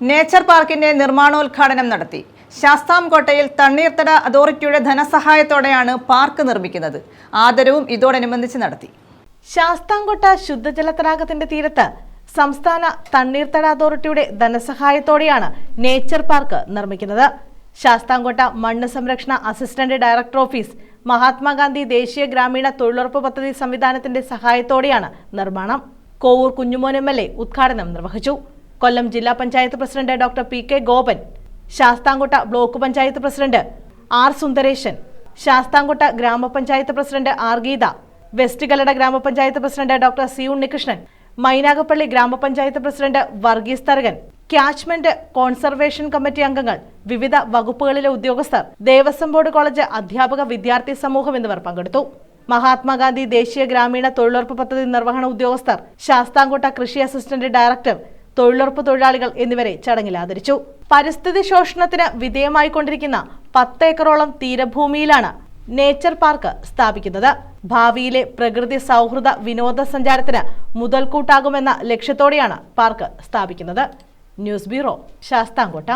Nature പാർക്കിന്റെ നിർമ്മാണോദ്ഘാടനം നടത്തി. ശാസ്താംകോട്ടയിൽ തണ്ണീർത്തട അതോറിറ്റിയുടെ ധനസഹായത്തോടെയാണ് പാർക്ക് നിർമ്മിക്കുന്നത്. ആദരവും ഇതോടനുബന്ധിച്ച് നടത്തി. ശാസ്താംകോട്ട ശുദ്ധജല തടാകത്തിന്റെ തീരത്ത് സംസ്ഥാന തണ്ണീർത്തട അതോറിറ്റിയുടെ ധനസഹായത്തോടെയാണ് നേച്ചർ പാർക്ക് നിർമ്മിക്കുന്നത്. ശാസ്താംകോട്ട മണ്ണ് സംരക്ഷണ അസിസ്റ്റന്റ് ഡയറക്ടർ ഓഫീസ്, മഹാത്മാഗാന്ധി ദേശീയ ഗ്രാമീണ തൊഴിലുറപ്പ് പദ്ധതി സംവിധാനത്തിന്റെ സഹായത്തോടെയാണ് നിർമ്മാണം. കോവൂർ കുഞ്ഞുമോൻ MLA ഉദ്ഘാടനം നിർവഹിച്ചു. കൊല്ലം ജില്ലാ panchayat president doctor PK Gopan, Sasthamkotta block panchayat president R Sundaresan, Sasthamkotta grama panchayat president R Geetha, west Kallada grama panchayat president doctor C Unnikrishnan, Mynagappally grama panchayat president Varghese Tharakan, catchment conservation committee അംഗങ്ങൾ, വിവിധ വകുപ്പുകളിലെ ഉദ്യോഗസ്ഥർ, ദേവസ്വം ബോർഡ് കോളേജ് അധ്യാപക വിദ്യാർത്ഥി സമൂഹം എന്നിവർ പങ്കെടുത്തു. മഹാത്മാഗാന്ധി ദേശീയ ഗ്രാമീണ തൊഴിലുറപ്പ് പദ്ധതി നിർവഹണ ഉദ്യോഗസ്ഥർ, ശാസ്താംകോട്ട കൃഷി അസിസ്റ്റന്റ് ഡയറക്ടർ, തൊഴിലുറപ്പ് തൊഴിലാളികൾ എന്നിവരെ ചടങ്ങിൽ ആദരിച്ചു. പരിസ്ഥിതി ശോഷണത്തിന് വിധേയമായിക്കൊണ്ടിരിക്കുന്ന 10 ഏക്കറോളം തീരഭൂമിയിലാണ് നേച്ചർ പാർക്ക് സ്ഥാപിക്കുന്നത്. ഭാവിയിലെ പ്രകൃതി സൗഹൃദ വിനോദസഞ്ചാരത്തിന് മുതൽക്കൂട്ടാകുമെന്ന ലക്ഷ്യത്തോടെയാണ് പാർക്ക് സ്ഥാപിക്കുന്നത്. News bureau, Sasthamkotta.